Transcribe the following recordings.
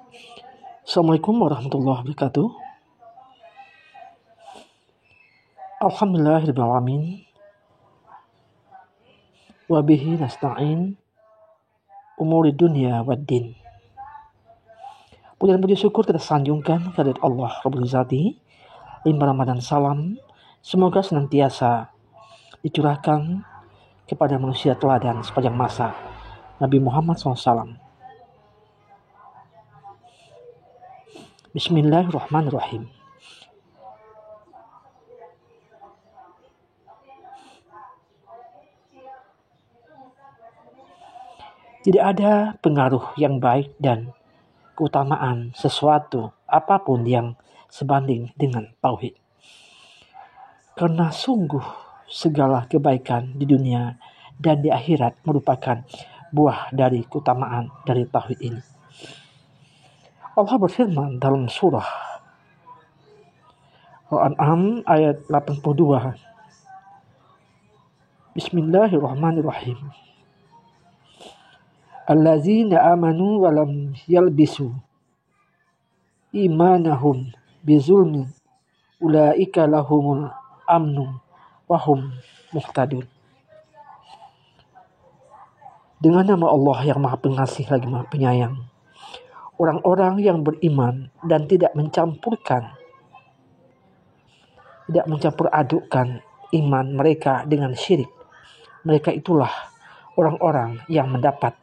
Assalamualaikum warahmatullahi wabarakatuh. Alhamdulillahirabbil alamin. Wa bihi nasta'in umuri dunya waddin. Puji dan puji syukur kita sanjungkan kehadirat Allah Rabbul Izzati. Limpah Ramadan salam semoga senantiasa dicurahkan kepada manusia teladan sepanjang masa, Nabi Muhammad SAW. Bismillahirrahmanirrahim. Tidak ada pengaruh yang baik dan keutamaan sesuatu apapun yang sebanding dengan tauhid. Karena sungguh segala kebaikan di dunia dan di akhirat merupakan buah dari keutamaan dari tauhid ini. Allah berfirman dalam surah Al-An'am ayat 82. Bismillahirrahmanirrahim. Allazina amanu wa lam yalbisu imanahum bizulmin ulaika lahumul amnu wa hum muhtadun. Dengan nama Allah yang Maha Pengasih lagi Maha Penyayang, orang-orang yang beriman dan tidak mencampur adukkan iman mereka dengan syirik, mereka itulah orang-orang yang mendapat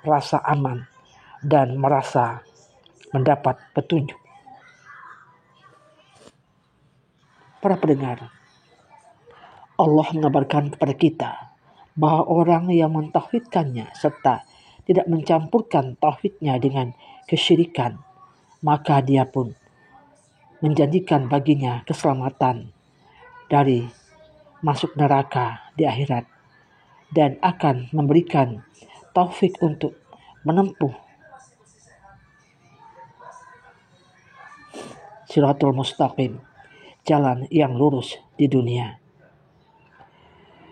rasa aman dan merasa mendapat petunjuk. Para pendengar, Allah mengabarkan kepada kita bahwa orang yang mentauhidkannya serta tidak mencampurkan tauhidnya dengan kesyirikan, maka dia pun menjanjikan baginya keselamatan dari masuk neraka di akhirat dan akan memberikan taufik untuk menempuh Shiratul Mustaqim, jalan yang lurus di dunia.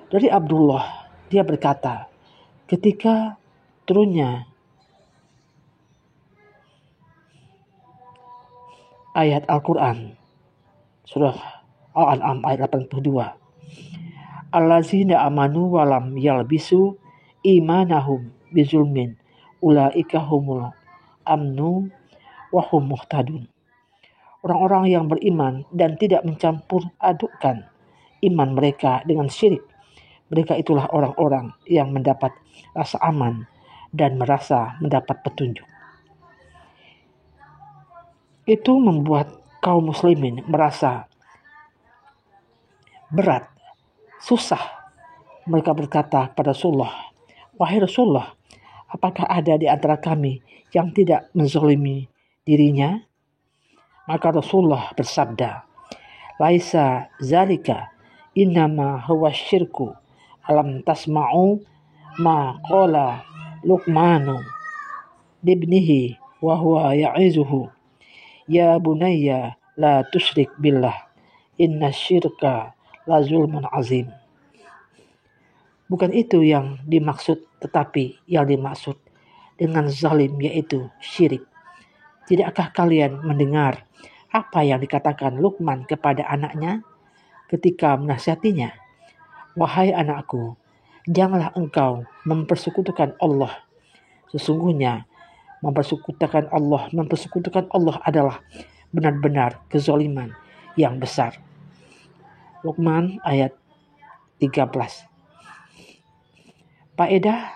Dari Abdullah, dia berkata, ketika turunnya ayat Al-Quran, surah Al-An'am ayat 82, Allazina amanu walam yalbisu imanahum bizulmin ulaika humul amnu wa hum muhtadun. Orang-orang yang beriman dan tidak mencampur adukkan iman mereka dengan syirik, mereka itulah orang-orang yang mendapat rasa aman dan merasa mendapat petunjuk. Itu membuat kaum muslimin merasa berat, susah. Mereka berkata kepada Rasulullah, "Wahai Rasulullah, apakah ada di antara kami yang tidak menzalimi dirinya?" Maka Rasulullah bersabda, "Laisa zalika, innama huwa syirku. Alam tasma'u ma qala Luqmanu libnihi wa huwa ya'izuhu, ya bunayya la tusyrik billah, inna syirka la zulmun azim." Bukan itu yang dimaksud, tetapi yang dimaksud dengan zalim yaitu syirik. Tidakkah kalian mendengar apa yang dikatakan Luqman kepada anaknya ketika menasihatinya? "Wahai anakku, janganlah engkau mempersekutukan Allah. Sesungguhnya mempersekutukan Allah adalah benar-benar kezaliman yang besar." Luqman ayat 13. Faedah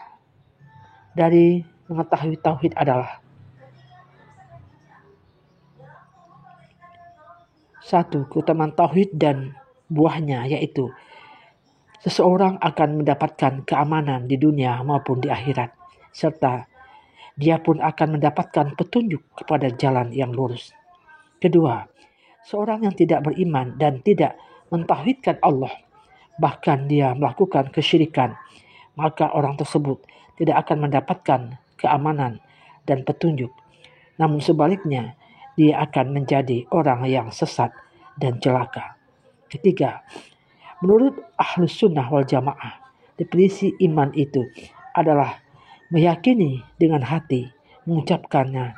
dari mengetahui tauhid adalah: 1. Keutamaan tauhid dan buahnya, yaitu seseorang akan mendapatkan keamanan di dunia maupun di akhirat, serta dia pun akan mendapatkan petunjuk kepada jalan yang lurus. 2. Seorang yang tidak beriman dan tidak mentauhidkan Allah, bahkan dia melakukan kesyirikan, maka orang tersebut tidak akan mendapatkan keamanan dan petunjuk. Namun sebaliknya, dia akan menjadi orang yang sesat dan celaka. 3. Menurut Ahlus Sunnah wal Jamaah, definisi iman itu adalah meyakini dengan hati, mengucapkannya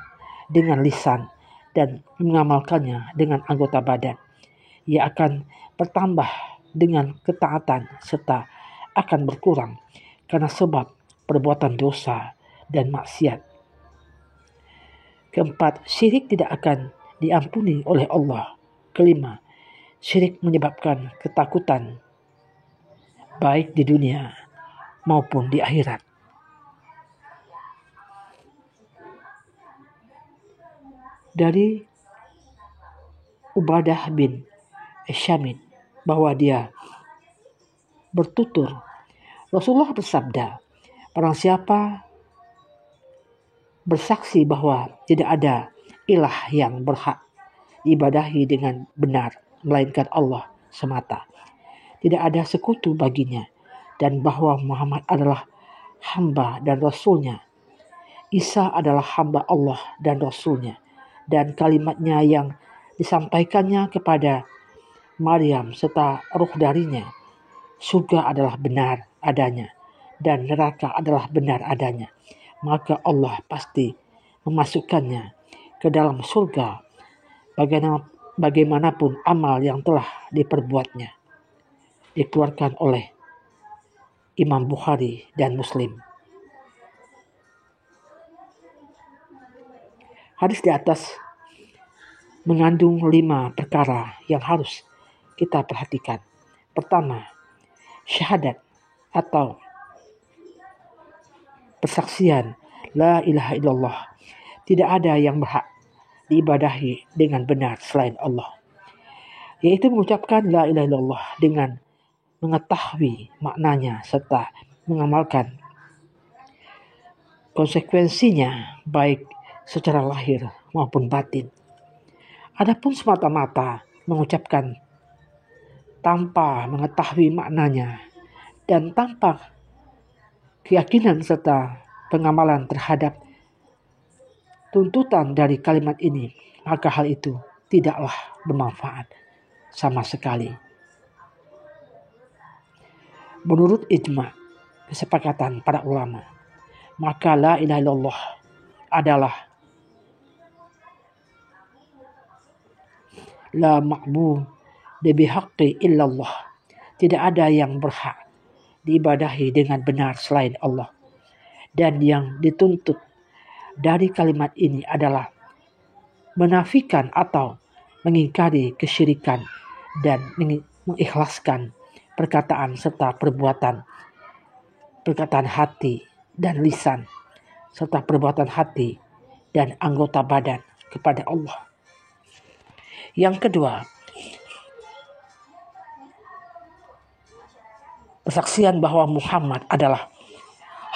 dengan lisan dan mengamalkannya dengan anggota badan. Ia akan bertambah dengan ketaatan serta akan berkurang karena sebab perbuatan dosa dan maksiat. Keempat, syirik tidak akan diampuni oleh Allah. Kelima, syirik menyebabkan ketakutan baik di dunia maupun di akhirat. Dari Ubadah bin Syamit bahwa dia bertutur, Rasulullah bersabda, barang siapa bersaksi bahwa tidak ada ilah yang berhak diibadahi dengan benar melainkan Allah semata, tidak ada sekutu baginya, dan bahwa Muhammad adalah hamba dan Rasulnya, Isa adalah hamba Allah dan Rasulnya, dan kalimatnya yang disampaikannya kepada Maryam serta ruh darinya, surga adalah benar adanya dan neraka adalah benar adanya, maka Allah pasti memasukkannya ke dalam surga bagaimanapun amal yang telah diperbuatnya. Dikeluarkan oleh Imam Bukhari dan Muslim. Hadis di atas mengandung 5 perkara yang harus kita perhatikan. Pertama, syahadat atau persaksian la ilaha illallah. Tidak ada yang berhak diibadahi dengan benar selain Allah. Yaitu mengucapkan la ilaha illallah dengan mengetahui maknanya serta mengamalkan konsekuensinya baik secara lahir maupun batin. Adapun semata-mata mengucapkan tanpa mengetahui maknanya dan tanpa keyakinan serta pengamalan terhadap tuntutan dari kalimat ini, maka hal itu tidaklah bermanfaat sama sekali. Menurut ijma, kesepakatan para ulama, maka la ilaha illallah adalah la ma'bud bihaqqi illallah. Tidak ada yang berhak diibadahi dengan benar selain Allah. Dan yang dituntut dari kalimat ini adalah menafikan atau mengingkari kesyirikan dan mengikhlaskan perkataan serta perbuatan hati dan lisan serta perbuatan hati dan anggota badan kepada Allah. Yang kedua, persaksian bahwa Muhammad adalah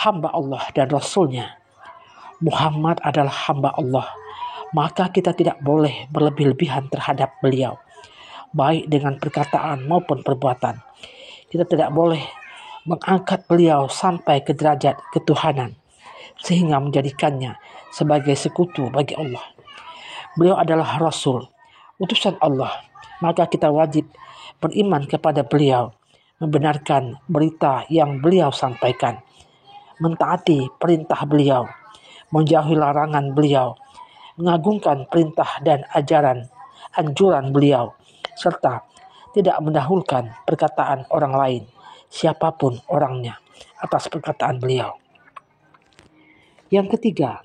hamba Allah dan Rasulnya. Muhammad adalah hamba Allah, maka kita tidak boleh berlebih-lebihan terhadap beliau, baik dengan perkataan maupun perbuatan. Kita tidak boleh mengangkat beliau sampai ke derajat ketuhanan, sehingga menjadikannya sebagai sekutu bagi Allah. Beliau adalah Rasul, utusan Allah, maka kita wajib beriman kepada beliau, membenarkan berita yang beliau sampaikan, mentaati perintah beliau, menjauhi larangan beliau, mengagungkan perintah dan anjuran beliau, serta tidak mendahulukan perkataan orang lain, siapapun orangnya, atas perkataan beliau. Yang ketiga,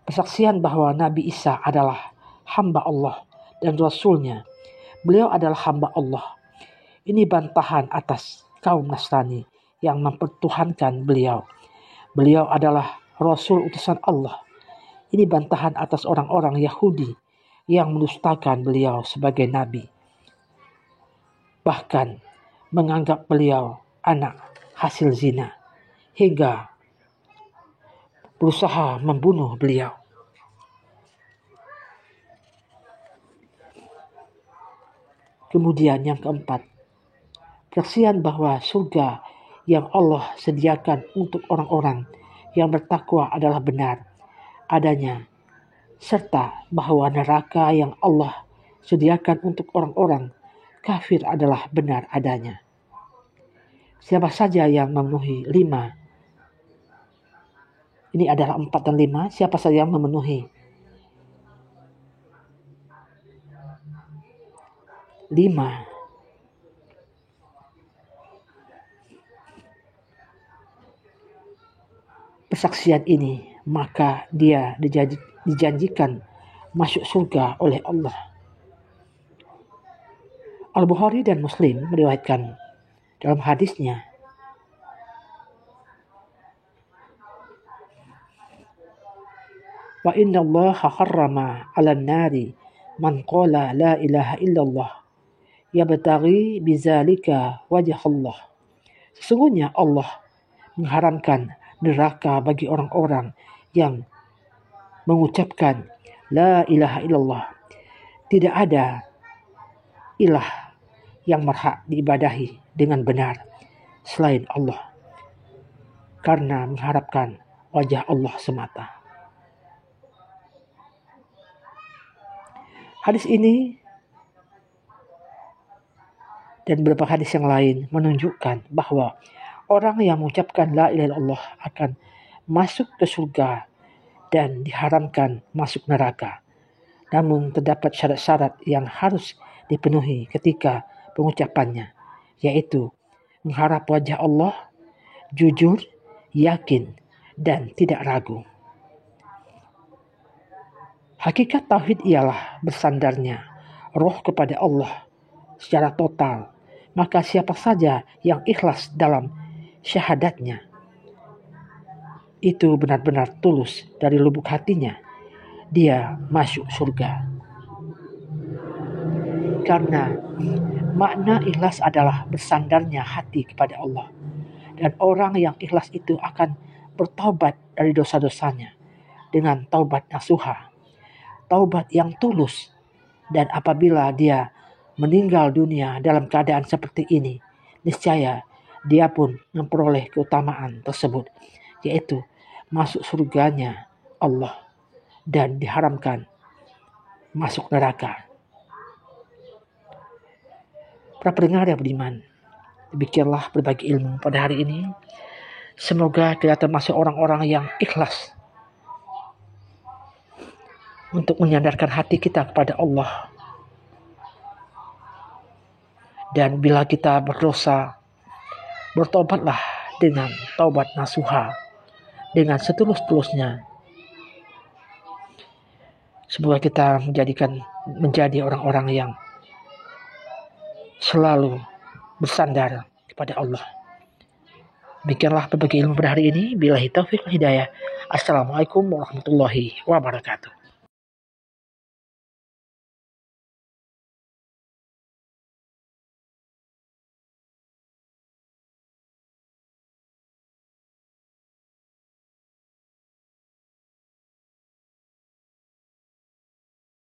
persaksian bahwa Nabi Isa adalah hamba Allah dan Rasulnya. Beliau adalah hamba Allah. Ini bantahan atas kaum Nasrani yang mempertuhankan beliau. Beliau adalah Rasul utusan Allah. Ini bantahan atas orang-orang Yahudi yang mendustakan beliau sebagai Nabi. Bahkan menganggap beliau anak hasil zina, hingga berusaha membunuh beliau. Kemudian yang keempat, persaksian bahwa surga yang Allah sediakan untuk orang-orang yang bertakwa adalah benar adanya, serta bahwa neraka yang Allah sediakan untuk orang-orang kafir adalah benar adanya. Siapa saja yang memenuhi 5, ini adalah 4 dan 5, siapa saja yang memenuhi 5. Persaksian ini, maka dia dijanjikan masuk surga oleh Allah. Al-Bukhari dan Muslim meriwayatkan dalam hadisnya, wa inna Allah harrama 'alan nari man qala la ilaha illallah yabtaghi bizalika wajh Allah. Sesungguhnya Allah mengharamkan neraka bagi orang-orang yang mengucapkan la ilaha illallah, tidak ada ilah yang berhak diibadahi dengan benar selain Allah, karena mengharapkan wajah Allah semata. Hadis ini dan beberapa hadis yang lain menunjukkan bahwa orang yang mengucapkan la ilaha illallah akan masuk ke surga dan diharamkan masuk neraka. Namun terdapat syarat-syarat yang harus dipenuhi ketika pengucapannya, yaitu mengharap wajah Allah, jujur, yakin, dan tidak ragu. Hakikat tauhid ialah bersandarnya roh kepada Allah secara total. Maka siapa saja yang ikhlas dalam syahadatnya, itu benar-benar tulus dari lubuk hatinya, dia masuk surga. Karena makna ikhlas adalah bersandarnya hati kepada Allah. Dan orang yang ikhlas itu akan bertaubat dari dosa-dosanya dengan taubat nasuha, taubat yang tulus. Dan apabila dia meninggal dunia dalam keadaan seperti ini, niscaya dia pun memperoleh keutamaan tersebut, yaitu masuk surganya Allah dan diharamkan masuk neraka. Para pendengar yang beriman, demikianlah berbagi ilmu pada hari ini. Semoga kita termasuk orang-orang yang ikhlas untuk menyandarkan hati kita kepada Allah. Dan bila kita berdosa, bertobatlah dengan taubat nasuha, dengan setulus-tulusnya. Semoga kita menjadi orang-orang yang selalu bersandar kepada Allah. Demikianlah berbagi ilmu pada hari ini. Billahi taufiq wal hidayah. Assalamualaikum warahmatullahi wabarakatuh.